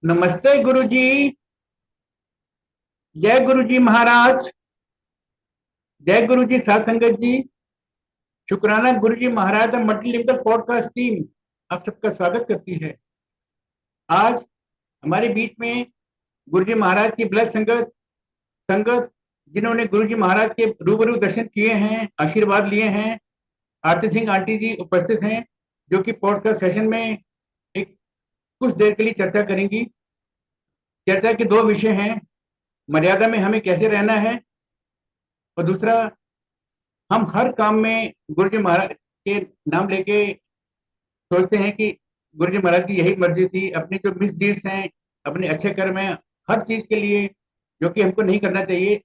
नमस्ते गुरुजी। जय गुरुजी महाराज। जय गुरुजी साथ संगत जी। शुक्राना गुरुजी महाराज the multi limited podcast team आप सबका स्वागत करती है। आज हमारे बीच में गुरुजी महाराज की ब्लड संगत संगत जिन्होंने गुरुजी महाराज के रूबरू दर्शन किए हैं, आशीर्वाद लिए हैं, आरती सिंह आंटी जी उपस्थित हैं, जो कि पॉडकास्ट सेशन में एक कुछ देर के लिए चर्चा करेंगी। चर्चा के दो विषय हैं, मर्यादा में हमें कैसे रहना है, और दूसरा, हम हर काम में गुरु जी महाराज के नाम लेके सोचते हैं कि गुरु जी महाराज की यही मर्जी थी। अपनी जो मिस डीड्स हैं, अपने अच्छे कर्म हैं, हर चीज के लिए जो कि हमको नहीं करना चाहिए,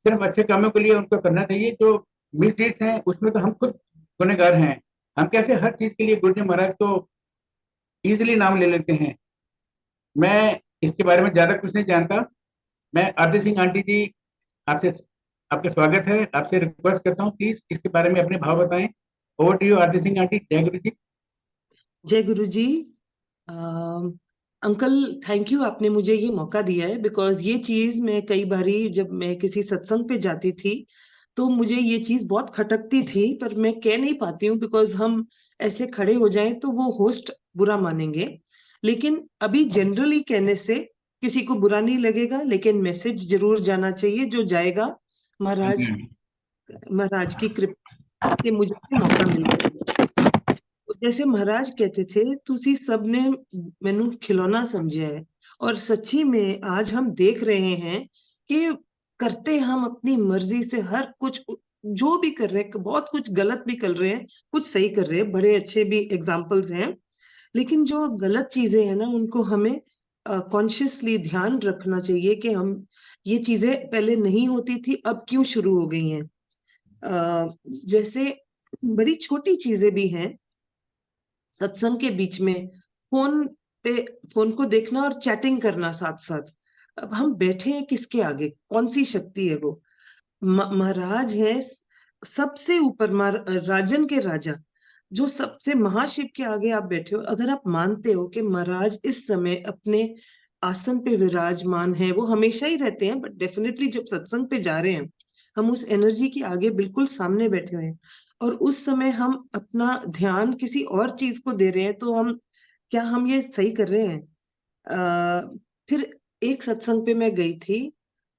सिर्फ अच्छे कामों के लिए उनको करना चाहिए। जो मिस डीड्स हैं उसमें तो हम खुद गुनहगार हैं। हम कैसे हर चीज के लिए गुरु जी महाराज को इजिली नाम ले लेते हैं। मैं इसके बारे में ज्यादा कुछ नहीं जानता। मैं आरती सिंह आंटी जी, आपसे आपका स्वागत है। आपसे रिक्वेस्ट करता हूँ, प्लीज इसके बारे में अपने भाव बताएं। Over to you Aarti Singh aunty. जय गुरु जी। जय गुरु जी। अंकल, थैंक यू, आपने मुझे ये मौका दिया है। बिकॉज ये चीज मैं कई बारी जब मैं किसी सत्संग पे जाती थी तो मुझे ये चीज बहुत खटकती थी, पर मैं कह नहीं पाती हूँ बिकॉज हम ऐसे खड़े हो जाएं तो वो होस्ट बुरा मानेंगे। लेकिन अभी जनरली कहने से किसी को बुरा नहीं लगेगा, लेकिन मैसेज जरूर जाना चाहिए जो जाएगा। हाँ जी, महाराज हाँ जी। महाराज की कृपा से मुझे ये मौका मिल गया। तो जैसे महाराज कहते थे, तुसी सब ने मैनू खिलौना समझा है। और सच्ची में आज हम देख रहे हैं कि करते हम अपनी मर्जी से हर कुछ, जो भी कर रहे हैं, बहुत कुछ गलत भी कर रहे हैं, कुछ सही कर रहे हैं, बड़े अच्छे भी एग्जाम्पल्स हैं। लेकिन जो गलत चीजें हैं ना, उनको हमें कॉन्शियसली ध्यान रखना चाहिए कि हम ये चीजें पहले नहीं होती थी, अब क्यों शुरू हो गई हैं। जैसे बड़ी छोटी चीजें भी हैं। सत्संग के बीच में फोन पे फोन को देखना और चैटिंग करना साथ साथ। अब हम बैठे हैं किसके आगे? कौन सी शक्ति है वो? महाराज है सबसे ऊपर, राजन के राजा, जो सबसे महाशिव के आगे आप बैठे हो। अगर आप मानते हो कि महाराज इस समय अपने आसन पे विराजमान है, वो हमेशा ही रहते हैं, बट डेफिनेटली जब सत्संग पे जा रहे हैं हम उस एनर्जी के आगे बिल्कुल सामने बैठे हुए हैं, और उस समय हम अपना ध्यान किसी और चीज को दे रहे हैं, तो हम क्या हम ये सही कर रहे हैं? फिर एक सत्संग पे मैं गई थी,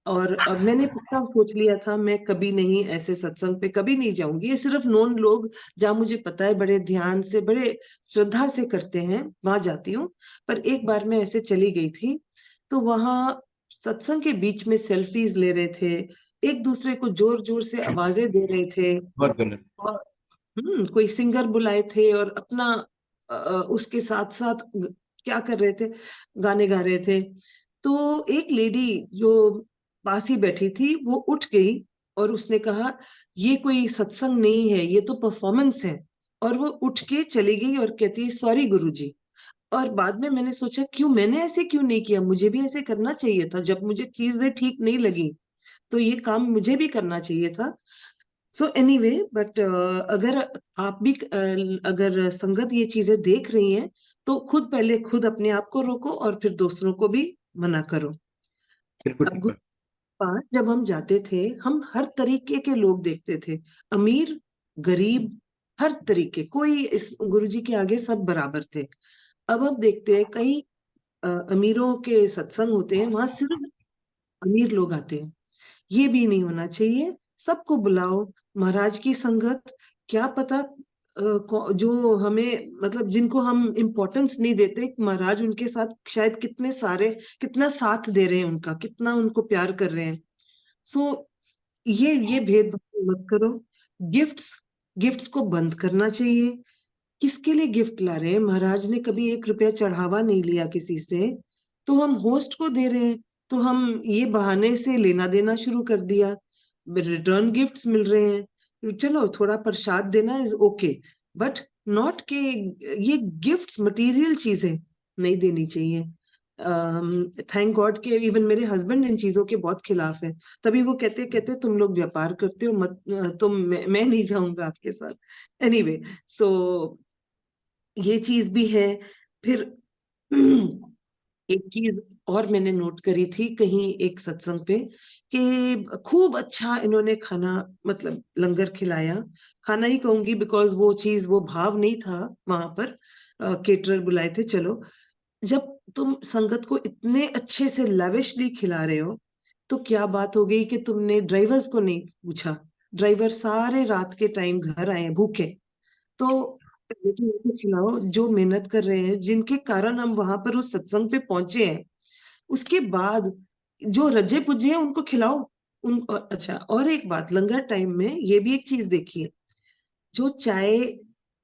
और अब मैंने पक्का सोच लिया था मैं कभी नहीं, ऐसे सत्संग पे कभी नहीं जाऊंगी। ये सिर्फ नोन लोग, जहाँ मुझे पता है बड़े ध्यान से बड़े श्रद्धा से करते हैं, वहां जाती हूँ। पर एक बार मैं ऐसे चली गई थी, तो वहां सत्संग के बीच में सेल्फीज ले रहे थे, एक दूसरे को जोर जोर से आवाजें दे रहे थे, बहुत गलत। और कोई सिंगर बुलाए थे और अपना उसके साथ साथ क्या कर रहे थे, गाने गा रहे थे। तो एक लेडी जो पास ही बैठी थी वो उठ गई और उसने कहा, ये कोई सत्संग नहीं है, ये तो परफॉर्मेंस है। और वो उठ के चली गई और कहती है, सॉरी गुरुजी। और बाद में मैंने सोचा, क्यों मैंने ऐसे क्यों नहीं किया? मुझे भी ऐसे करना चाहिए था। जब मुझे चीजें ठीक नहीं लगी तो ये काम मुझे भी करना चाहिए था। सो एनीवे, बट अगर आप भी अगर संगत ये चीजें देख रही हैं, तो खुद पहले खुद अपने आप को रोको और फिर दूसरों को भी मना करो। बिल्कुल अब ठीक गुरु बात। के पास जब हम जाते थे, हम हर तरीके के लोग देखते थे, अमीर गरीब, हर तरीके, कोई इस गुरुजी के आगे सब बराबर थे। अब देखते हैं कई अमीरों के सत्संग होते हैं, वहां सिर्फ अमीर लोग आते हैं। ये भी नहीं होना चाहिए, सबको बुलाओ। महाराज की संगत, क्या पता जो हमें, मतलब जिनको हम इम्पोर्टेंस नहीं देते, महाराज उनके साथ शायद कितने सारे, कितना साथ दे रहे हैं उनका, कितना उनको प्यार कर रहे हैं। सो ये भेदभाव मत करो। गिफ्ट्स गिफ्ट्स को बंद करना चाहिए। किसके लिए गिफ्ट ला रहे हैं? महाराज ने कभी 1 रुपया चढ़ावा नहीं लिया किसी से, तो हम होस्ट को दे रहे हैं, तो हम ये बहाने से लेना देना शुरू कर दिया, रिटर्न गिफ्ट्स मिल रहे हैं, चलो थोड़ा प्रसाद देना इज ओके, बट नॉट के ये गिफ्ट्स मटेरियल चीजें नहीं देनी चाहिए। थैंक गॉड के इवन मेरे हस्बैंड इन चीजों के बहुत खिलाफ है। तभी वो कहते कहते तुम लोग व्यापार करते हो, मत तुम, मैं नहीं जाऊंगा आपके साथ। एनीवे, सो ये चीज भी है। फिर एक चीज और मैंने नोट करी थी कहीं एक सत्संग पे कि खूब अच्छा इन्होंने खाना, मतलब लंगर खिलाया। खाना ही कहूंगी बिकॉज वो चीज, वो भाव नहीं था वहां पर। केटरर बुलाए थे, चलो। जब तुम संगत को इतने अच्छे से लविशली खिला रहे हो, तो क्या बात हो गई कि तुमने ड्राइवर्स को नहीं पूछा? ड्राइवर सारे रात के टाइम घर आए हैं भूखे। तो ये तो उनको खिलाओ जो मेहनत कर रहे हैं, जिनके कारण हम वहां पर उस सत्संग पे पहुंचे हैं। उसके बाद जो रजे पुजे हैं उनको खिलाओ। अच्छा, और एक बात, लंगर टाइम में ये भी एक चीज देखिए। जो चाय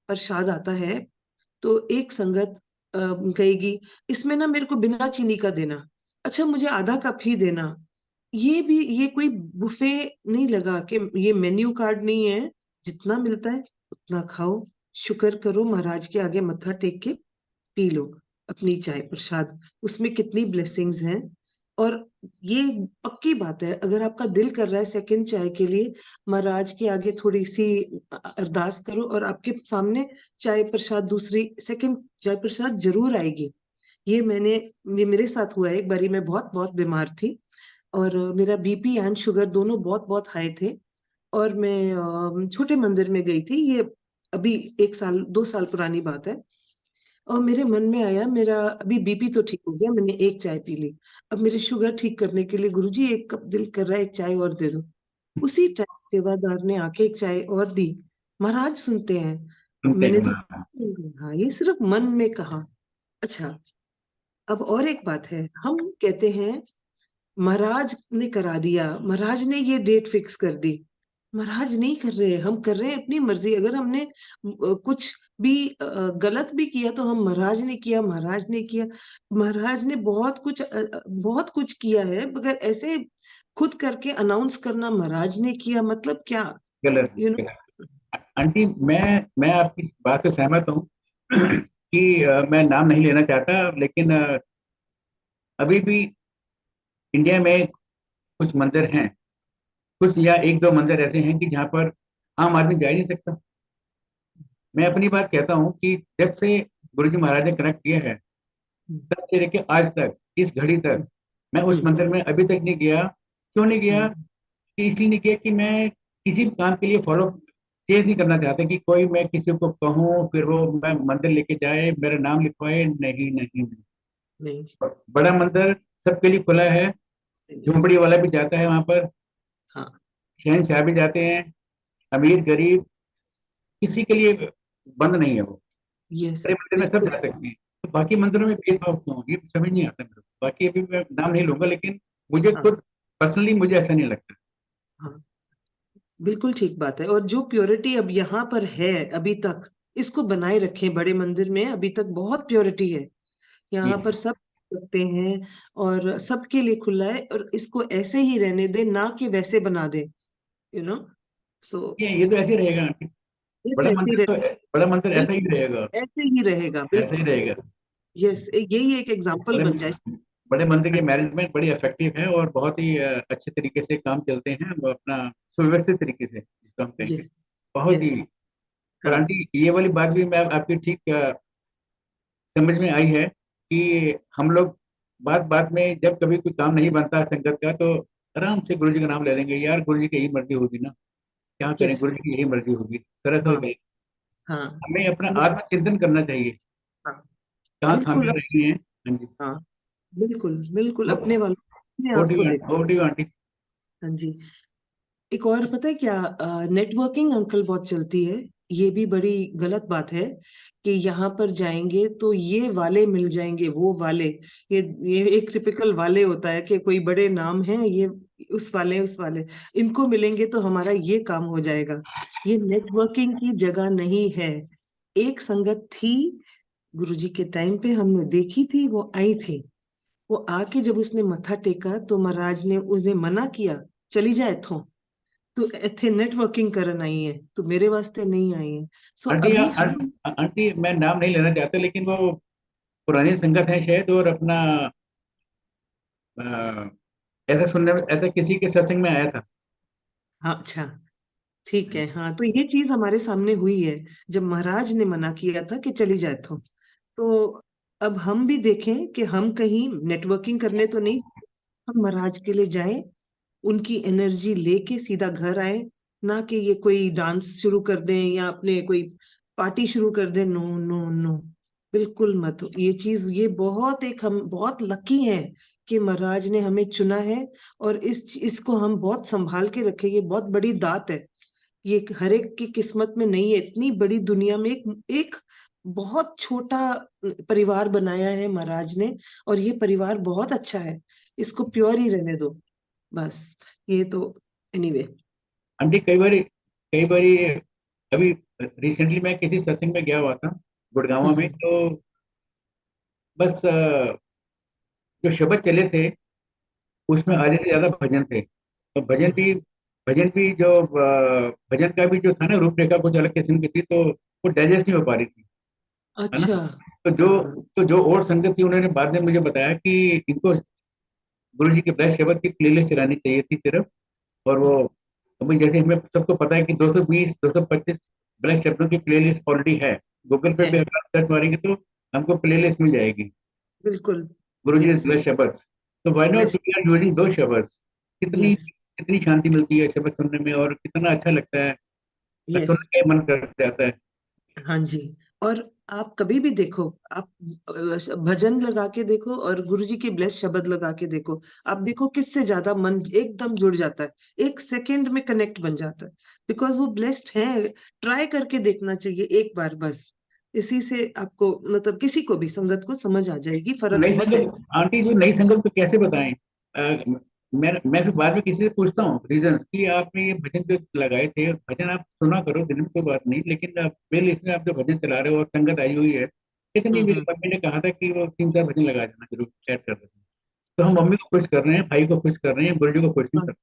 प्रसाद आता है, तो एक संगत कहेगी इसमें ना मेरे को बिना चीनी का देना, अच्छा मुझे आधा कप ही देना। ये भी, ये कोई बुफे नहीं लगा कि ये मेन्यू कार्ड नहीं है। जितना मिलता है उतना खाओ, शुक्र करो, महाराज के आगे मत्था टेक के पी लो अपनी चाय प्रसाद। उसमें कितनी ब्लेसिंग्स हैं। और ये पक्की बात है, अगर आपका दिल कर रहा है सेकंड चाय के लिए, महाराज के आगे थोड़ी सी अरदास करो और आपके सामने चाय प्रसाद, दूसरी सेकंड चाय प्रसाद जरूर आएगी। ये मेरे साथ हुआ है। एक बारी मैं बहुत बहुत बीमार थी, और मेरा बीपी एंड शुगर दोनों बहुत बहुत हाई थे। और मैं छोटे मंदिर में गई थी। ये अभी 1 साल 2 साल पुरानी बात है। और मेरे मन में आया, मेरा अभी बीपी तो ठीक हो गया, मैंने एक चाय पी ली। अब मेरी शुगर ठीक करने के लिए, गुरुजी एक कप दिल कर रहा है एक चाय और दे दो। उसी टाइम सेवादार ने आके एक चाय और दी। महाराज सुनते हैं। सुनते मैंने हैं। तो, हाँ। हाँ, ये सिर्फ मन में कहा। अच्छा, अब और एक बात है। हम कहते हैं महाराज ने करा दिया, महाराज ने ये डेट फिक्स कर दी। महाराज नहीं कर रहे, हम कर रहे हैं अपनी मर्जी। अगर हमने कुछ भी गलत भी किया तो हम महाराज ने किया, महाराज ने किया। महाराज ने बहुत कुछ बहुत कुछ किया है, मगर ऐसे खुद करके अनाउंस करना महाराज ने किया, मतलब क्या? गलत यू नो। गलत। आंटी, मैं आपकी इस बात से सहमत हूँ कि मैं नाम नहीं लेना चाहता, लेकिन अभी भी इंडिया में कुछ मंदिर हैं, कुछ या एक दो मंदिर ऐसे हैं कि जहाँ पर आम आदमी जा ही नहीं सकता। मैं अपनी बात कहता हूँ कि जब से गुरु जी महाराज ने कनेक्ट किया है, तब से लेके आज तक, इस घड़ी तक, मैं उस हम्म। मंदिर में अभी तक नहीं गया। क्यों नहीं गया? हम्म। कि इसलिए नहीं किया कि मैं किसी भी काम के लिए फॉलो चेज नहीं करना चाहता कि कोई मैं किसी को कहूँ फिर वो मैं मंदिर लेके जाए, मेरा नाम लिखवाए। नहीं नहीं नहीं। नहीं। बड़ा मंदिर सबके लिए खुला है। नहीं। झोंपड़ी वाला भी जाता है वहां पर, हाँ। शहनशाह भी जाते हैं, अमीर गरीब किसी के लिए बंद नहीं है वो। यस। बड़े मंदिर में सब बिल्कुल। जा सकते हैं। तो बाकी मंदिरों में भेदभाव क्यों? ये समझ नहीं आता मेरे को। बाकी अभी मैं नाम नहीं लूंगा, लेकिन मुझे हाँ। खुद पर्सनली मुझे ऐसा नहीं लगता। हाँ, बिल्कुल ठीक बात है। और जो प्योरिटी अब यहाँ पर है अभी तक, इसको बनाए रखें। बड़े मंदिर में अभी तक बहुत प्योरिटी है। जी यहाँ पर जी। सब सकते हैं, और सबके लिए खुला है, और इसको ऐसे ही रहने दें, ना कि वैसे बना दें। You know. सो ये तो ऐसे ही रहेगा आंटी। ये बड़ा ऐसे ही मंदिर तो बड़ा मंदिर ऐसा ही रहेगा। ऐसे ही रहेगा, ऐसा ही बिल्कुल। रहेगा। यस, यही एक एग्जाम्पल बड़े बन जाए। बड़े मंदिर की मैनेजमेंट बड़ी इफेक्टिव है और बहुत ही अच्छे तरीके से काम चलते हैं, वो अपना सुव्यवस्थित तरीके से, जिसको हम कहेंगे, यस। बहुत यस। ही। और हाँ। आंटी, ये वाली बात भी मैं आपकी ठीक समझ में आई है कि हम लोग बात बात में जब कभी कोई काम नहीं बनता संगत का, तो आराम से गुरु जी का नाम ले लेंगे, यार गुरु जी की यही मर्जी होगी ना, क्या करें, यस। गुरु जी की यही मर्जी होगी, सरल हाँ। गए। हाँ। हमें अपना बिल- आत्मचिंतन करना चाहिए, हाँ। कहाँ बिल्कुल। खामियां रही हैं। हाँ जी। हाँ, बिल्कुल बिल्कुल, अपने वालों, अपने आप को देखो। Over to you aunty. हाँ जी। एक और पता है क्या, नेटवर्किंग अंकल बहुत चलती है। ये भी बड़ी गलत बात है कि यहाँ पर जाएंगे तो ये वाले मिल जाएंगे, वो वाले। ये एक टिपिकल वाले होता है कि कोई बड़े नाम है, ये उस वाले इनको मिलेंगे तो हमारा ये काम हो जाएगा। ये नेटवर्किंग की जगह नहीं है। एक संगत थी, गुरुजी के टाइम पे हमने देखी थी, वो आई थी। वो आके जब उसने मत्था टेका तो महाराज ने उसने मना किया, चली जा इथों, तू इथे नेटवर्किंग करन आई है, तू मेरे वास्ते नहीं आई है। सो आंटी अभी हम, आंटी, मैं नाम नहीं लेना चाहता, लेकिन वो पुरानी संगत है शायद, और अपना अ, ऐसा सुनने में, ऐसा किसी के सत्संग में आया था। हाँ, अच्छा, ठीक है। हाँ, तो ये चीज हमारे सामने हुई है जब महाराज ने मना किया था कि चली जाए तो। अब हम भी देखें कि हम कहीं नेटवर्किंग करने तो नहीं, हम महाराज के लिए जाएं, उनकी एनर्जी लेके सीधा घर आए। ना कि ये कोई डांस शुरू कर दें या अपने कोई पार्टी शुरू कर दें। नो नो नो, बिल्कुल मत। ये चीज, ये बहुत एक, हम बहुत लकी हैं कि महाराज ने हमें चुना है। और इसको हम बहुत संभाल के रखें, ये बहुत बड़ी दात है। ये हर एक की किस्मत में नहीं है। इतनी बड़ी दुनिया में एक एक बहुत छोटा परिवार बनाया है महाराज ने, और ये परिवार बहुत अच्छा है। इसको प्योर ही रहने दो बस। ये तो एनीवे। आंटी कई बारी अभी रिसेंटली मैं किसी सत्संग में गया हुआ था गुड़गांव में, तो बस जो शब्द चले थे उसमें आधे से ज्यादा भजन थे। तो भजन भी जो भजन का भी जो था ना, रूपरेखा कुछ अलग किस्म की थी, तो वो डाइजेस्ट नहीं हो पा रही थी, है ना। अच्छा। तो जो तो जो और संगत थी उन्होंने बाद में मुझे बताया कि इनको गुरु जी के ब्रह्म शब्द की प्लेलिस्ट चलानी चाहिए थी सिर्फ। और वो अभी जैसे हमें सबको पता है कि 220 225 ब्रह्म शब्दों की प्लेलिस्ट ऑलरेडी है। गूगल पे है। भी अगर सर्च मारेंगे तो हमको प्लेलिस्ट मिल जाएगी, बिल्कुल। गुरु जी यस। ब्रह्म शब्द। तो why not bless. We are using दो शब्द। कितनी यस। कितनी शांति मिलती है शब्द सुनने में, और कितना अच्छा लगता है, सुन यस। के मन कर जाता है। हाँ जी। और आप कभी भी देखो, आप भजन लगा के देखो और गुरु जी के ब्लेस शब्द लगा के देखो। आप देखो किससे ज्यादा मन एकदम जुड़ जाता है, एक सेकंड में कनेक्ट बन जाता है। बिकॉज वो ब्लेस्ड है। ट्राई करके देखना चाहिए एक बार बस। इसी से आपको, मतलब किसी को भी संगत को समझ आ जाएगी, फर्क नई बहुत है। संगत, आंटी जो नई संगत को कैसे बताएं? मैं फिर बाद में किसी से पूछता हूँ रीजन कि आपने ये भजन जो लगाए थे, भजन आप सुना करो दिन में, कोई बात नहीं, लेकिन आप मेरे लिस्ट में आप जो भजन चला रहे हो और संगत आई हुई है, कितनी, मेरी हम्म। मम्मी ने कहा था कि वो 3 4 भजन लगा देना, जरूर ऐड कर देना। तो हम हाँ। मम्मी को खुश कर रहे हैं, भाई को खुश कर रहे हैं, गुरु जी को खुश नहीं हाँ, कर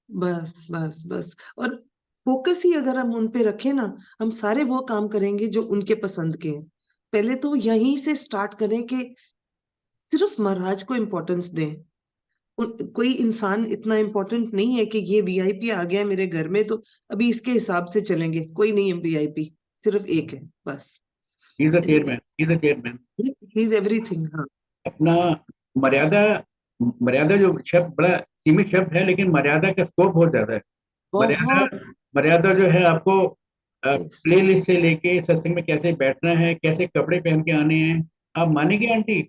बस बस बस। और फोकस ही अगर हम उन पे रखें ना, हम सारे वो काम करेंगे जो उनके पसंद के हैं। पहले तो यहीं से स्टार्ट करें कि सिर्फ महाराज को इम्पोर्टेंस दें। कोई इंसान इतना इम्पोर्टेंट नहीं है कि ये वीआईपी आ गया है मेरे घर में तो अभी इसके हिसाब से चलेंगे। कोई नहीं है वीआईपी, सिर्फ एक है बस। रहे। He is the anyway, chairman, he is the chairman. He is everything. हाँ। अपना मर्यादा, मर्यादा जो शब्द बड़ा सीमित शब्द है, लेकिन मर्यादा का स्कोप बहुत ज्यादा है। मर्यादा, बहुत। मर्यादा जो है आपको यस। प्ले लिस्ट से लेके सत्संग में कैसे बैठना है, कैसे कपड़े पहन के आने हैं। आप यस। मानेंगे आंटी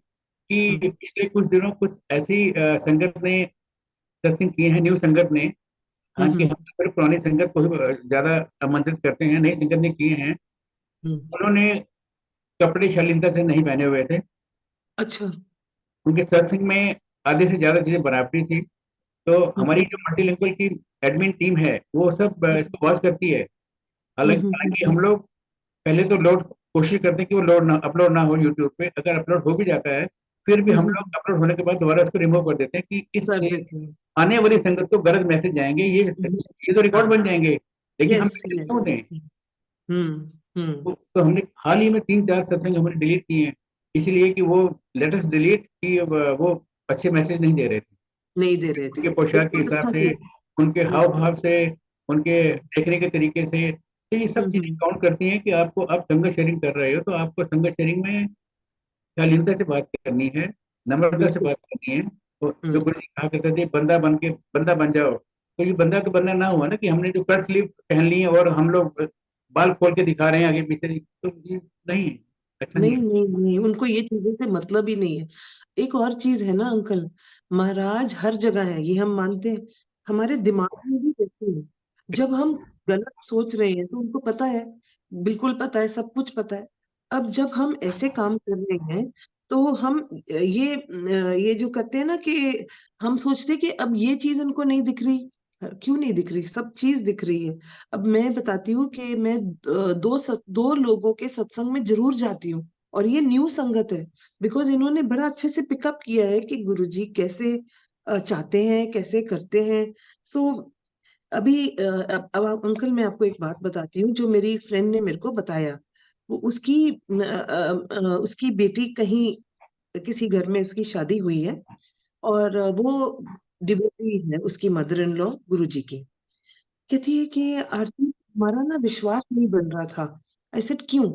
कि पिछले कुछ दिनों कुछ ऐसी संगत ने सत्संग किए हैं, न्यू संगत ने। हालांकि हम तो फिर पुरानी संगत को ही ज्यादा आमंत्रित करते हैं, नई संगत ने किए हैं। उन्होंने कपड़े शालीनता से नहीं पहने हुए थे, अच्छा। क्योंकि सत्संग में आधे से ज्यादा चीजें बराबरी थी। तो हमारी जो मल्टीलिंगुअल की एडमिन टीम है वो सब इसको वॉच करती है। हालांकि हालांकि हम लोग पहले तो लोड कोशिश करते हैं कि वो लोड ना अपलोड ना हो यूट्यूब पे। अगर अपलोड हो भी जाता है फिर भी हम लोग अपलोड होने के बाद दोबारा उसको रिमूव कर देते हैं कि कर इससे देते हैं। आने वाली संगत को गलत मैसेज जाएंगे, ये तो रिकॉर्ड हाँ। बन जाएंगे, लेकिन हम यस। Message yes. क्यों दें। हम्म। हम्म। तो हमने हाल ही में 3 4 सत्संग हमने डिलीट किए हैं, इसलिए कि वो लेटेस्ट डिलीट की वो अच्छे मैसेज नहीं दे रहे थे नहीं दे रहे थे। उनके पोशाक के बिल्कुल हिसाब अच्छा से, किया। उनके हाव बिल्कुल। भाव से, उनके देखने के तरीके से। तो ये सब चीजें हम्म। काउंट करती हैं कि आपको, आप संगत शेयरिंग कर रहे हो तो आपको संगत शेयरिंग में शालीनता से बात करनी है, नम्रता से बिल्कुल। बात करनी है। तो जो हम्म। गुरु जी कहा करते थे, बंदा बन के बंदा बन जाओ, तो ये बंदा तो बंदा ना हुआ ना कि हमने जो कट स्लीव पहन ली है और हम लोग बाल खोल के दिखा रहे हैं आगे पीछे, तो ये नहीं है, अच्छा नहीं नहीं है। नहीं नहीं, उनको ये चीजों से मतलब ही नहीं है। एक और चीज है ना अंकल, महाराज हर जगह है, ये हम मानते हैं। हमारे दिमाग में भी रहते हैं। जब हम गलत सोच रहे हैं तो उनको पता है, बिल्कुल पता है, सब कुछ पता है। अब जब हम ऐसे काम कर रहे हैं तो हम ये जो करते हैं ना कि हम सोचते हैं कि अब ये चीज इनको नहीं दिख रही। क्यों नहीं दिख रही? सब चीज दिख रही है। अब मैं बताती हूँ कि मैं दो लोगों के सत्संग में जरूर जाती हूँ, और ये न्यू संगत है। बिकॉज इन्होंने बड़ा अच्छे से पिकअप किया है कि गुरुजी कैसे चाहते हैं, कैसे करते हैं। सो अभी अब अंकल मैं आपको एक बात बताती हूँ जो मेरी फ्रेंड ने मेरे को बताया। वो उसकी बेटी कहीं किसी घर में उसकी शादी हुई है, और वो डिवोटी है, उसकी मदर इन लॉ गुरुजी की। कहती है कि आरती हमारा ना विश्वास नहीं बन रहा था। आई सेड क्यों?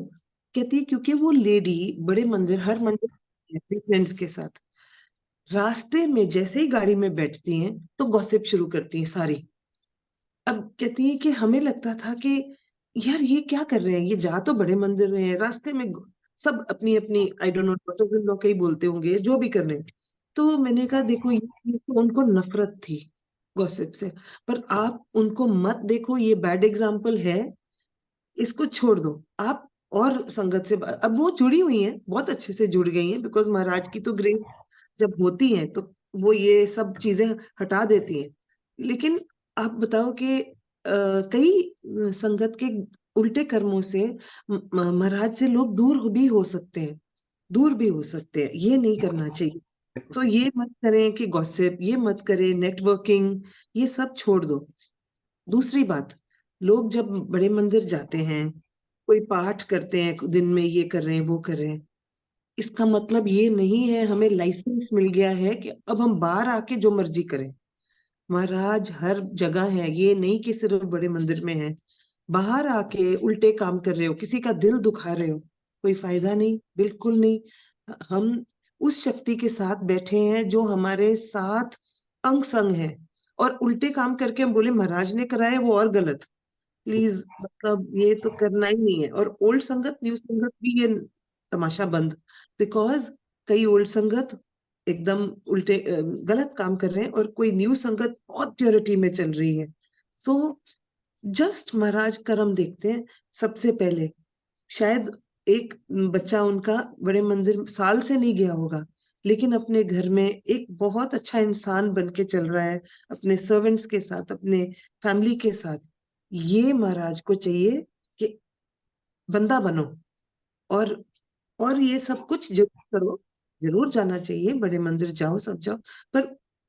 कहती है क्योंकि वो लेडी बड़े मंदिर, हर मंदिर अपने फ्रेंड्स के साथ। रास्ते में जैसे ही गाड़ी में बैठती हैं तो गॉसिप शुरू करती हैं सारी। अब कहती है कि हमें लगता था कि यार ये क्या कर रहे हैं, ये जा तो बड़े मंदिर रहे हैं, रास्ते में सब अपनी अपनी आई डोंट नो डॉक्टर इन लोग के ही बोलते होंगे जो भी कर रहे हैं। तो मैंने कहा देखो ये तो उनको नफरत थी गॉसिप से, पर आप उनको मत देखो, ये बैड एग्जाम्पल है, इसको छोड़ दो आप। और संगत से अब वो जुड़ी हुई हैं, बहुत अच्छे से जुड़ गई हैं, बिकॉज महाराज की तो ग्रेस जब होती है तो वो ये सब चीजें हटा देती हैं। लेकिन आप बताओ कि कई संगत के उल्टे कर्मों से महाराज से लोग दूर भी हो सकते हैं, दूर भी हो सकते हैं, ये नहीं करना चाहिए। बिल्कुल तो ठीक। ये मत करें कि गॉसिप, ये मत करें नेटवर्किंग, ये सब छोड़ दो। दूसरी बात, लोग जब बड़े मंदिर जाते हैं, कोई पाठ करते हैं दिन में, ये कर रहे हैं वो कर रहे हैं, इसका मतलब ये नहीं है हमें लाइसेंस मिल गया है कि अब हम बाहर आके जो मर्जी करें। महाराज हर जगह है, ये नहीं कि सिर्फ बड़े मंदिर में है। बाहर आके उल्टे काम कर रहे हो, किसी का दिल दुखा रहे हो, कोई फायदा नहीं, बिल्कुल नहीं। हम उस शक्ति के साथ बैठे हैं जो हमारे साथ अंग संग है, और उल्टे काम करके हम बोले महाराज ने कराया वो और गलत। प्लीज मतलब ये तो करना ही नहीं है। और ओल्ड संगत न्यू संगत भी ये तमाशा बंद, बिकॉज कई ओल्ड संगत एकदम उल्टे गलत काम कर रहे हैं, और कोई न्यू संगत बहुत प्योरिटी में चल रही है। सो जस्ट महाराज कर्म देखते हैं सबसे पहले। शायद एक बच्चा उनका बड़े मंदिर साल से नहीं गया होगा, लेकिन अपने घर में एक बहुत अच्छा इंसान बन के चल रहा है, अपने सर्वेंट्स के साथ, अपने फैमिली के साथ। ये महाराज को चाहिए कि बंदा बनो, और और ये सब कुछ जरूर करो, जरूर जाना चाहिए, बड़े मंदिर जाओ, सब जाओ, पर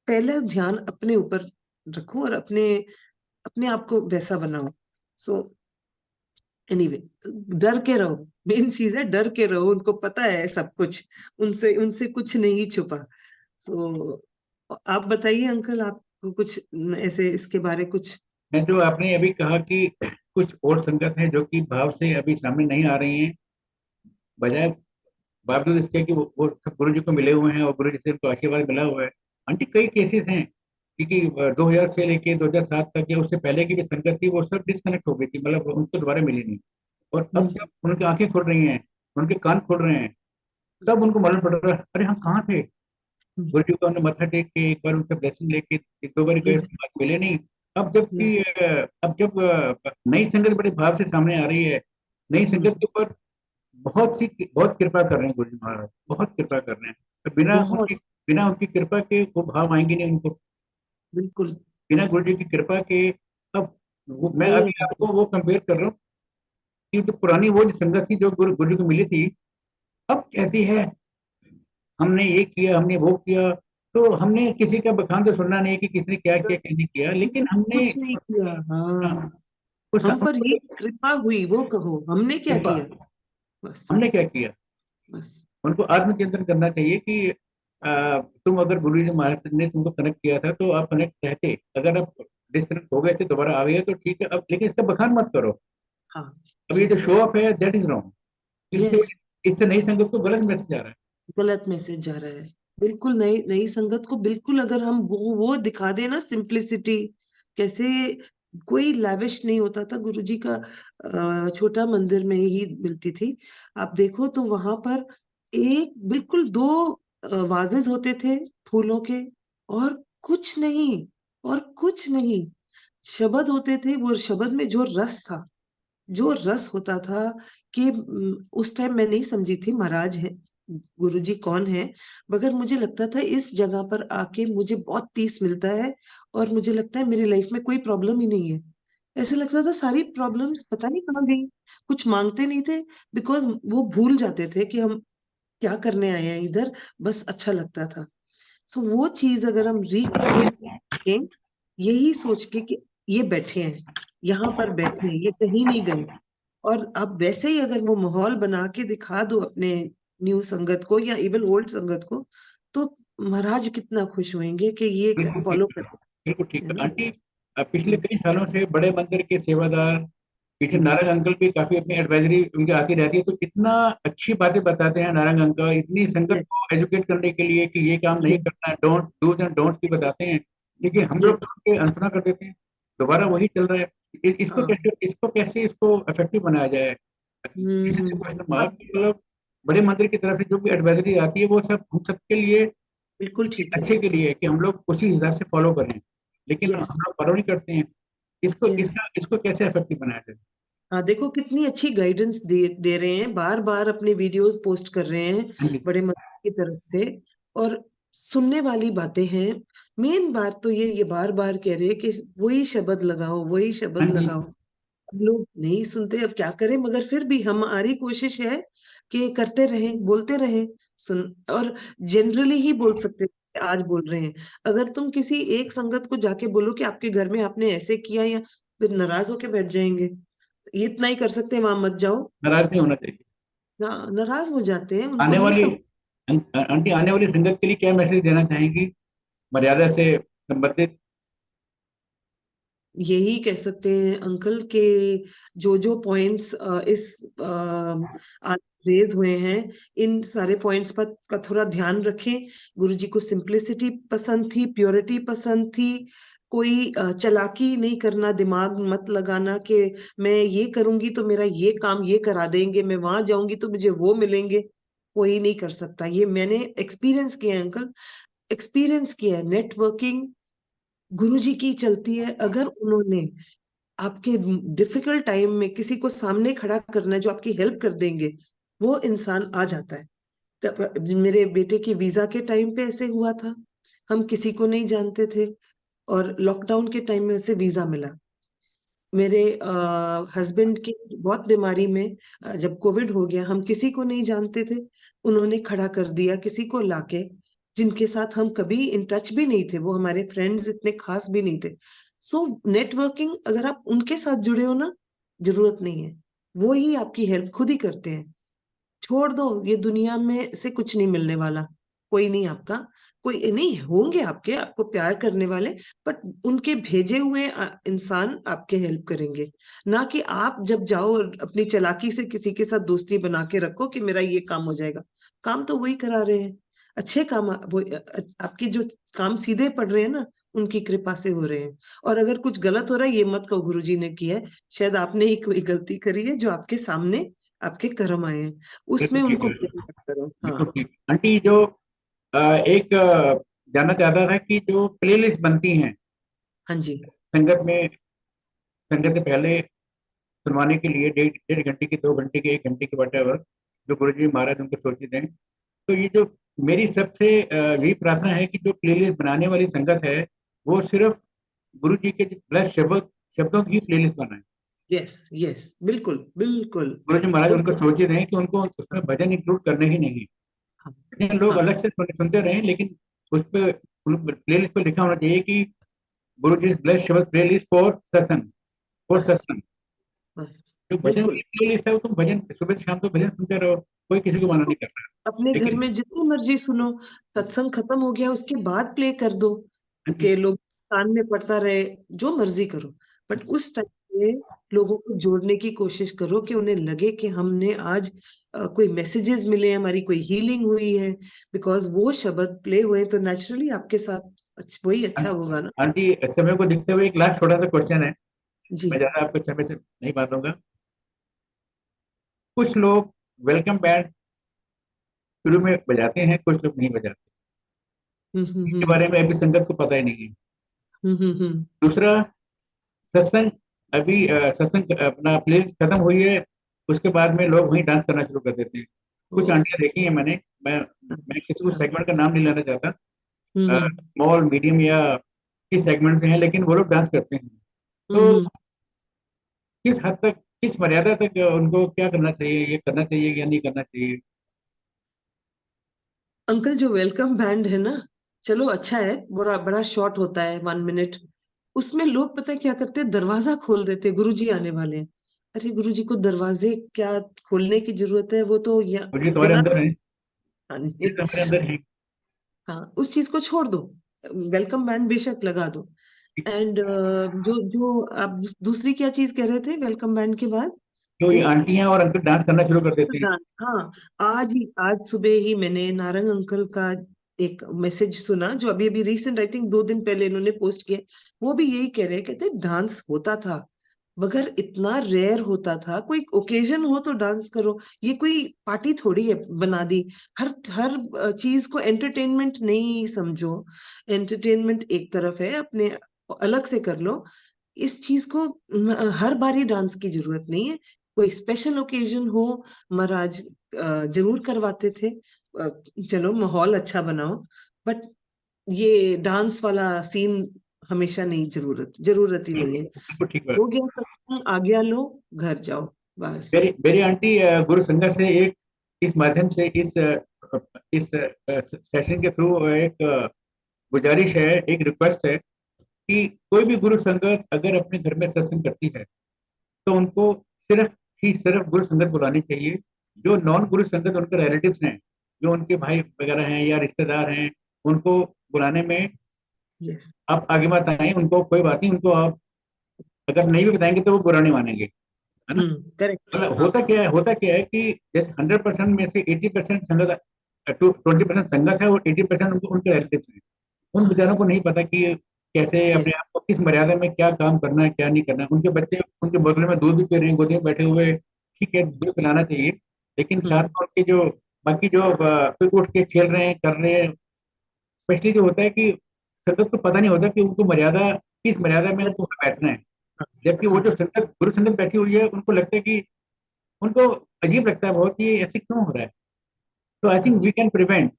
पहले ध्यान अपने ऊपर रखो और अपने अपने आप को वैसा बनाओ। सो एनीवे, डर के रहो, मेन चीज है डर के रहो, उनको पता है सब कुछ, उनसे उनसे कुछ नहीं छुपा। सो आप बताइए अंकल, आपको कुछ ऐसे इसके बारे कुछ। मैं जो आपने अभी कहा कि कुछ और संगत हैं जो कि भाव से अभी सामने नहीं आ रही हैं, बजाय बावजूद इसके कि वो सब गुरु जी को मिले हुए हैं और गुरु जी से उनको आशीर्वाद मिला हुआ है। आंटी कई केसेस हैं, क्योंकि 2000 से लेके 2007 तक या उससे पहले की भी संगत थी, वो सब डिस्कनेक्ट हो गई थी, मतलब उनको दोबारा मिली नहीं। और अब हम्म, जब उनकी आंखें खुल रही हैं, उनके कान खुल रहे हैं, तब उनको मालूम पड़ रहा है अरे हम कहाँ थे। हम्म, गुरु जी को हमने मत्था टेक के एक बार उनसे ब्लेसिंग लेके एक दो बार गए, ये उसके बाद मिले नहीं। अब जब नई संगत बड़े भाव से सामने आ रही है, नई संगत हम्म, के ऊपर बहुत कृपा कर रहे हैं गुरु जी महाराज, बहुत कृपा कर रहे हैं। तो बहुत, बिना उनकी कृपा के वो भाव आएंगे नहीं उनको, बिल्कुल। बिना गुरु जी की कृपा के। अब मैं नहीं अभी आएंगे। आपको वो कंपेयर कर रहा हूँ कि जो पुरानी वो जो संगत थी जो गुरु जी को मिली थी, अब कहती है हमने ये किया, हमने वो किया। तो हमने किसी का बखान तो सुनना नहीं कि किसने क्या किया क्या नहीं किया, लेकिन हमने कुछ नहीं किया, हाँ। उस हम पर ये कृपा हुई, वो कहो हमने क्या कृपा, किया। बस, हमने क्या किया। बस। उनको आत्मचिंतन करना चाहिए कि तुम अगर गुरु जी महाराज ने तुमको कनेक्ट किया था तो आप कनेक्ट रहते, अगर आप डिस्कनेक्ट हो गए थे दोबारा आ गए तो ठीक है, अब लेकिन इसका बखान मत करो। हाँ। अब ये जो यस, शो ऑफ है दैट इज रॉन्ग। इससे यस। इससे नई संगत को गलत मैसेज आ रहा है। गलत मैसेज जा रहा है। बिल्कुल नई नई संगत को बिल्कुल, अगर हम वो दिखा दें ना सिंप्लिसिटी, कैसे कोई लाविश नहीं होता था गुरुजी का। छोटा मंदिर में ही मिलती थी, आप देखो तो वहां पर एक बिल्कुल दो वाजेस होते थे फूलों के, और कुछ नहीं, और कुछ नहीं। शब्द होते थे, वो शब्द में जो रस था, जो रस होता था कि उस टाइम मैं नहीं समझी थी महाराज है, गुरुजी कौन है, मगर मुझे लगता था इस जगह पर आके मुझे बहुत पीस मिलता है, और मुझे लगता है मेरी लाइफ में कोई प्रॉब्लम ही नहीं है। ऐसे लगता था सारी प्रॉब्लम्स पता नहीं कहाँ गई। कुछ मांगते नहीं थे, बिकॉज वो भूल जाते थे कि हम क्या करने आए हैं इधर, बस अच्छा लगता था। सो वो चीज अगर हम रिक्रिएट करें, यही सोच के कि ये बैठे हैं, यहाँ पर बैठे हैं, ये कहीं नहीं गए, और आप वैसे ही अगर वो माहौल बना के दिखा दो अपने न्यू संगत को या इवन ओल्ड संगत को, तो महाराज कितना खुश होंगे कि ये बिल्कुल ठीक फॉलो है, कर, बिल्कुल ठीक है है ना। आंटी। पिछले हम्म, कई सालों से बड़े मंदिर के सेवादार पीछे नारंग अंकल भी काफी अपनी एडवाइजरी उनकी आती रहती है, तो इतना अच्छी बातें बताते हैं नारंग अंकल, इतनी संगत यस, को एजुकेट करने के लिए कि ये काम नहीं यस, करना है, डोंट डूज एंड डोंट्स भी बताते हैं। लेकिन हम लोग यस, तो उनके अनसुना कर देते हैं, दोबारा वही चल रहा है। हाँ, इसको कैसे इसको इफेक्टिव बनाया जाए, इसी से क्वेश्चन मार्क। अब मतलब बड़े मंदिर की तरफ से जो भी एडवाइजरी आती है वो सब हम सबके लिए बिल्कुल ठीक है। अच्छे के लिए है कि हम लोग उसी हिसाब से फॉलो करें, लेकिन यस, हम लोग फॉलो नहीं करते हैं। इसको यस, इसको कैसे इफेक्टिव बनाया जाए? हाँ, देखो कितनी अच्छी गाइडेंस दे दे रहे हैं, बार बार अपने वीडियोस पोस्ट कर रहे हैं हाँ जी। बड़े मंदिर की तरफ से। और सुनने वाली बातें हैं। मेन बात तो ये बार बार कह रहे हैं कि वही शब्द लगाओ, वही हाँ शब्द जी। लगाओ। अब लोग नहीं सुनते, अब क्या करें, मगर फिर भी हमारी कोशिश है कि करते रहें, बोलते रहें। सुन, और जनरली ही बोल सकते हैं, आज बोल रहे हैं। अगर तुम किसी एक संगत को जाके बोलो कि आपके घर में आपने ऐसे किया, या फिर नाराज होके बैठ जाएंगे। ये इतना ही कर सकते हैं, वहां मत जाओ। नाराज नहीं होना चाहिए। नाराज हो जाते हैं, उनको आने नहीं वाली सब। आंटी, आने वाली संगत के लिए क्या मैसेज देना चाहेंगी, मर्यादा से संबंधित? यही कह सकते हैं अंकल के जो जो पॉइंट्स इस आज रेज हुए हैं, इन सारे पॉइंट्स पर का थोड़ा ध्यान रखें। गुरुजी को सिंपलिसिटी पसंद थी, प्योरिटी पसंद थी। कोई चालाकी नहीं करना, दिमाग मत लगाना कि मैं ये करूंगी तो मेरा ये काम ये करा देंगे, मैं वहां जाऊंगी तो मुझे वो मिलेंगे। कोई नहीं कर सकता, ये मैंने एक्सपीरियंस किया है अंकल। एक्सपीरियंस किया है। नेटवर्किंग गुरुजी की चलती है। अगर उन्होंने आपके डिफिकल्ट टाइम में किसी को सामने खड़ा करना है जो आपकी हेल्प कर देंगे, वो इंसान आ जाता है। मेरे बेटे के वीजा के टाइम पे ऐसे हुआ था। हम किसी को नहीं जानते थे, और लॉकडाउन के टाइम में उसे वीजा मिला। मेरे हस्बैंड की बहुत बीमारी में जब कोविड हो गया, हम किसी को नहीं जानते थे। उन्होंने खड़ा कर दिया किसी को लाके, जिनके साथ हम कभी इन टच भी नहीं थे, वो हमारे फ्रेंड्स इतने खास भी नहीं थे। सो नेटवर्किंग अगर आप उनके साथ जुड़े हो ना, जरूरत नहीं है। वो ही आपकी हेल्प खुद ही करते हैं। छोड़ दो, ये दुनिया में से कुछ नहीं मिलने वाला। कोई नहीं आपका, कोई नहीं होंगे आपके आपको प्यार करने वाले, बट उनके भेजे हुए इंसान आपके हेल्प करेंगे। ना कि आप जब जाओ और अपनी चालाकी से किसी के साथ दोस्ती बना के रखो कि मेरा ये काम हो जाएगा। काम तो वही करा रहे हैं। अच्छे काम वो आपकी जो काम सीधे पड़ रहे हैं ना, उनकी कृपा से हो रहे हैं। और अगर कुछ गलत हो रहा है, ये मत कहो गुरुजी ने किया है। शायद आपने ही कोई गलती करी है जो आपके सामने आपके कर्म आए हैं, बिल्कुल उसमें ठीक उनको है। blame मत करो। बिल्कुल हाँ, ठीक। आंटी, जो एक जानना चाहता था कि जो प्लेलिस्ट बनती हैं हाँ जी। संगत में, संगत से पहले सुनवाने के लिए, 1.5 घंटे की, 2 घंटे की, 1 घंटे की, वट एवर, जो गुरु जी महाराज उनको सोचित हैं, तो ये जो मेरी सबसे यही प्रार्थना है कि जो प्लेलिस्ट बनाने वाली संगत है वो सिर्फ गुरु जी के प्लस शब्दों की प्लेलिस्ट बनाए। यस, यस, बिल्कुल, बिल्कुल। गुरु जी महाराज वो उनको सोचित हैं कि उनको उसमें भजन इंक्लूड करने ही नहीं, हाँ, भजन लोग हाँ, अलग से सुनते रहे, लेकिन उस पर प्लेलिस्ट पे लिखा होना चाहिए कि गुरु जी ब्लेस शब्द प्लेलिस्ट फॉर सत्संग, फॉर बस, सत्संग। बस, जो भजन की बिल्कुल, प्लेलिस्ट है वो तुम भजन सुबह से शाम तो भजन सुनते रहो, कोई किसी को मना सुनो। नहीं कर रहा। अपने घर लेकिन में जितनी मर्जी सुनो। सत्संग खत्म हो गया उसके बाद प्ले कर दो हाँ जी, कि लोग कान में पड़ता रहे। जो मर्जी करो, बट उस टाइम पे लोगों को जोड़ने की कोशिश करो कि उन्हें लगे कि हमने आज कोई मैसेजेस मिले, हमारी कोई हीलिंग हुई है। बिकॉज वो शब्द प्ले हुए तो नेचुरली आपके साथ वही अच्छा होगा ना। आंटी, समय को देखते हुए एक लास्ट छोटा सा क्वेश्चन है, जी। मैं ज्यादा आपको समय से नहीं बांधूंगा। कुछ लोग वेलकम बैंड शुरू में बजाते हैं, कुछ लोग नहीं बजाते, हम्म, इसके बारे में अभी संगत को पता ही नहीं है। हम्म। दूसरा, सत्संग, अभी सत्संग अपना प्ले खत्म हुई है, उसके बाद में लोग वहीं डांस करना शुरू कर देते हैं। कुछ आंटियां ओके। देखी हैं मैंने, मैं किसी को अच्छा। सेगमेंट का नाम नहीं लेना चाहता, हम्म, स्मॉल मीडियम या किस सेगमेंट से हैं, लेकिन वो लोग डांस करते हैं। तो हम्म। किस हद तक, किस मर्यादा तक उनको क्या करना चाहिए, ये करना चाहिए या नहीं करना चाहिए? अंकल जो वेलकम बैंड है ना, चलो अच्छा है, बड़ा बड़ा शॉर्ट होता है 1 मिनट। उसमें लोग पता है क्या करते हैं, दरवाजा खोल देते हैं, गुरुजी आने वाले हैं। अरे गुरुजी को दरवाजे क्या खोलने की जरूरत है, वो तो मुझे तुम्हारे बिना। अंदर है, हाँ ये जी। तो हमारे अंदर है। हाँ, उस चीज को छोड़ दो। वेलकम बैंड बेशक लगा दो, एंड जो जो आप दूसरी क्या चीज कह रहे थे वेलकम बैंड के बाद? जो ये एक आंटियां और अंकल डांस करना शुरू कर देते हैं। डांस, हाँ। आज सुबह ही मैंने नारंग अंकल का एक मैसेज सुना, जो अभी अभी रिसेंट, आई थिंक 2 दिन पहले इन्होंने पोस्ट किया। वो भी यही कह रहे हैं, कहते डांस होता था मगर इतना रेयर होता था। कोई ओकेजन हो तो डांस करो, ये कोई पार्टी थोड़ी है बना दी। हर हर चीज को एंटरटेनमेंट नहीं समझो। एंटरटेनमेंट एक तरफ है, अपने अलग से कर लो। इस चीज को हर बारी डांस की जरूरत नहीं है। कोई स्पेशल ओकेजन हो, महाराज जरूर करवाते थे। चलो माहौल अच्छा बनाओ, बट ये डांस वाला सीन हमेशा नहीं, जरूरत ही नहीं है। बिल्कुल ठीक बात। हो गया सत्संग, आज्ञा लो, घर जाओ, बस। मेरी मेरी आंटी गुरु संगत से एक इस माध्यम से इस सेशन के थ्रू एक गुजारिश है, एक रिक्वेस्ट है कि कोई भी गुरु संगत अगर अपने घर में सत्संग करती है तो उनको सिर्फ ही सिर्फ गुरु संगत बुलानी चाहिए। जो नॉन गुरु संगत उनके रिलेटिव्स हैं, जो उनके भाई वगैरह हैं या रिश्तेदार हैं, उनको बुलाने में यस। आप आगे मत आए। उनको कोई बात नहीं, उनको आप अगर नहीं भी बताएंगे तो वो बुरा नहीं मानेंगे, है ना। करेक्ट, मतलब हाँ। होता क्या है कि जैसे 100% में से 80% संगत, 20% संगत है और 80% उनके रिलेटिव्स हैं। उन बेचारों को नहीं पता कि कैसे यस। अपने आप को किस मर्यादा में क्या काम करना है, क्या नहीं करना है। उनके बच्चे उनके बगल में दूध भी पी रहे हैं, गोदी में बैठे हुए, ठीक है, दूध पिलाना चाहिए। लेकिन साथ हम्म। में उनके जो बाकी जो कोई उठ के खेल रहे हैं, कर रहे हैं। स्पेशली जो होता है कि संगत को पता नहीं होता कि उनको मर्यादा, किस मर्यादा में उनको वहाँ बैठना है। जबकि वो जो संगत, गुरु संगत बैठी हुई है, उनको लगता है कि उनको अजीब लगता है बहुत कि ऐसे क्यों हो रहा है। तो I think we can prevent.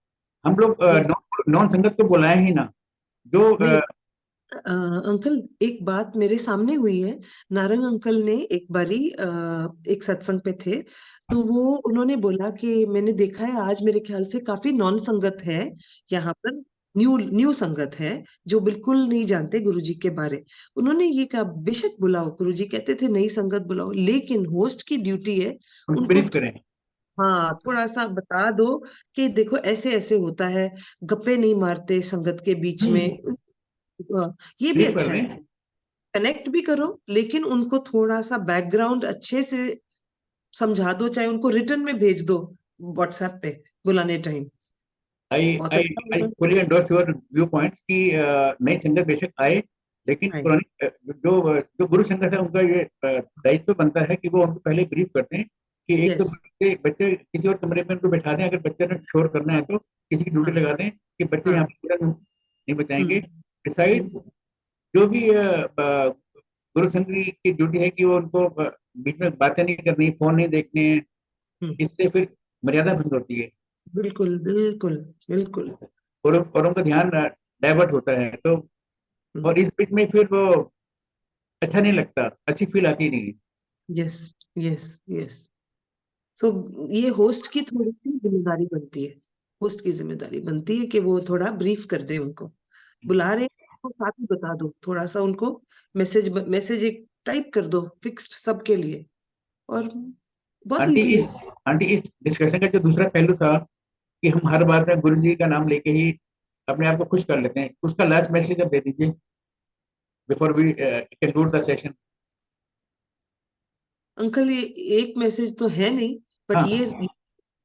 हम लोग यस। नॉन संगत को बुलाएं ही ना। जो नहीं, अंकल एक बात मेरे सामने हुई है। नारंग अंकल ने एक बारी एक सत्संग पे थे, तो वो उन्होंने बोला कि मैंने देखा है आज मेरे ख्याल से काफी नॉन संगत है यहाँ पर। न्यू न्यू संगत है, जो बिल्कुल नहीं जानते गुरुजी के बारे। उन्होंने ये कहा, बेशक बुलाओ, गुरुजी कहते थे नई संगत बुलाओ, लेकिन होस्ट की ड्यूटी है उनको उनको ब्रीफ करें। हाँ थोड़ा सा बता दो कि देखो ऐसे ऐसे होता है। गप्पे नहीं मारते संगत के बीच में। ये भी ब्रीफ कर अच्छा दें। है। कनेक्ट भी करो, लेकिन उनको थोड़ा सा बैकग्राउंड अच्छे से समझा दो, चाहे उनको रिटर्न में भेज दो व्हाट्सएप पे बुलाने टाइम। आई बहुत आई अच्छा आई होगा। Fully endorse your view points कि नई संगत बेशक आए, लेकिन हाँ। पुरानी जो गुरु संगत है उनका ये दायित्व बनता है कि वो उनको पहले ब्रीफ करते हैं कि एक तो यस। बच्चे किसी और कमरे में उनको बैठा दें। अगर बच्चे ने शोर करना है तो किसी की ड्यूटी हाँ। लगा दें कि बच्चे यहाँ हाँ। पर पूरा नहीं बचाएंगे। हम्म। डिसाइड हम्म। जो भी गुरु संघ की ड्यूटी है कि वो उनको बीच में बातें नहीं करनी, फोन नहीं देखने। हम्म। इससे फिर मर्यादा भंग होती है बिल्कुल बिल्कुल बिल्कुल। और उनका ध्यान डाइवर्ट होता है। तो और इस बीच में फिर वो अच्छा नहीं लगता, अच्छी फील आती नहीं है। Yes yes yes. सो ये होस्ट की थोड़ी सी जिम्मेदारी बनती है। होस्ट की जिम्मेदारी बनती है कि वो थोड़ा ब्रीफ कर दे उनको। बुला रहे हैं तो साथ ही बता दो थोड़ा सा उनको। मैसेज मैसेज एक टाइप कर दो फिक्स्ड सबके लिए, और बहुत आंटी इजी है। इस आंटी इस डिस्कशन का जो दूसरा पहलू था कि हम हर बार में गुरु जी का नाम लेके ही अपने आप को खुश कर लेते हैं, उसका लास्ट मैसेज अब दे दीजिए before we conclude the session. Uncle ये एक मैसेज तो है नहीं, बट ये हाँ।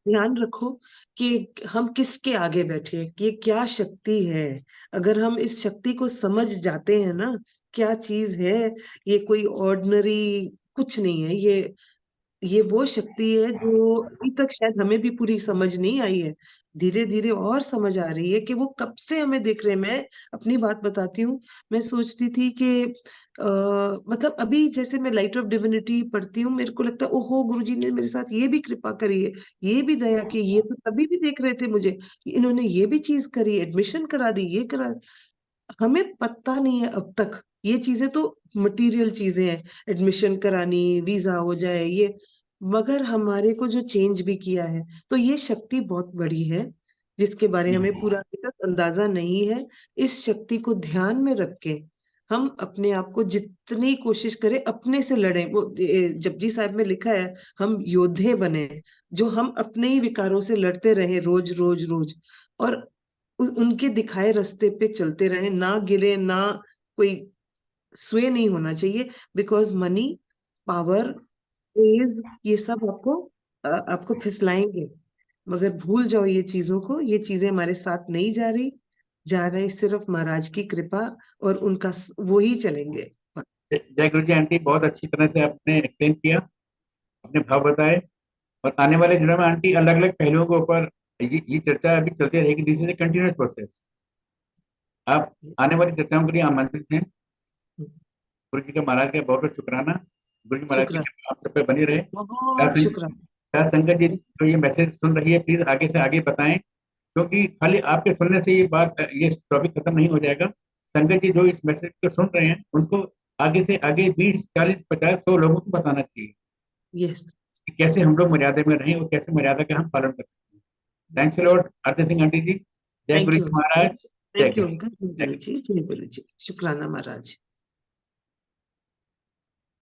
ध्यान रखो कि हम किसके आगे बैठे हैं, कि ये क्या शक्ति है। अगर हम इस शक्ति को समझ जाते हैं ना, क्या चीज है, ये कोई ऑर्डिनरी कुछ नहीं है। ये वो शक्ति है जो अभी तक शायद हमें भी पूरी समझ नहीं आई है। धीरे धीरे और समझ आ रही है कि वो कब से हमें देख रहे हैं। मैं अपनी बात बताती हूँ। मैं सोचती थी कि मतलब अभी जैसे मैं लाइट ऑफ डिविनिटी पढ़ती हूँ, मेरे को लगता है ओहो गुरुजी ने मेरे साथ ये भी कृपा करी है, ये भी दया की। ये तो तभी भी देख रहे थे मुझे, इन्होंने ये भी चीज करी, एडमिशन करा दी, ये करा। हमें पता नहीं है अब तक। ये चीजें तो मटेरियल चीजें हैं, एडमिशन करानी, वीजा हो जाए ये। मगर हमारे को जो चेंज भी किया है, तो ये शक्ति बहुत बड़ी है, जिसके बारे में हमें पूरा अभी तक अंदाजा नहीं है। इस शक्ति को ध्यान में रख के हम अपने आप को जितनी कोशिश करें अपने से लड़ें। वो जपजी साहब में लिखा है, हम योद्धे बने, जो हम अपने ही विकारों से लड़ते रहे रोज रोज रोज, और उनके दिखाए रास्ते पे चलते रहे, ना गिरे, ना कोई स्वे नहीं होना चाहिए, बिकॉज मनी, पावर, एज, ये सब आपको फिसलाएंगे। मगर भूल जाओ ये चीजों को, ये चीजें हमारे साथ नहीं जा रही, जा रहे सिर्फ महाराज की कृपा और उनका वो ही चलेंगे। जय गुरु जी आंटी, बहुत अच्छी तरह से आपने एक्सप्लेन किया, अपने भाव बताए। और आने वाले दिनों में आंटी अलग अलग पहलुओं के ऊपर ये चर्चा अभी चलती रहेगी। This is a continuous process. आप आने वाली चर्चाओं के लिए आमंत्रित हैं। गुरु जी का, महाराज का बहुत बहुत शुक्राना। गुरु जी महाराज की शुक्राना, कृपा आप सब पे बनी रहे। बहुत शुक्राना। क्या संगत जी जो ये मैसेज सुन रही है, प्लीज आगे से आगे बताएं, क्योंकि खाली आपके सुनने से ये टॉपिक खत्म नहीं हो जाएगा। संगत जी जो इस मैसेज को सुन रहे हैं, उनको आगे से आगे 20, 40, 50, 100 लोगों को बताना चाहिए यस। कि कैसे हम लोग मर्यादा में रहें और कैसे मर्यादा का हम पालन कर सकते हैं। थैंक्स लॉर्ड आरती सिंह आंटी जी। जय थैंक गुरु यू, जी महाराज। जय थैंक यू गुरु। अंकल। जय गुरु जी, जय गुरु जी, शुक्राना महाराज।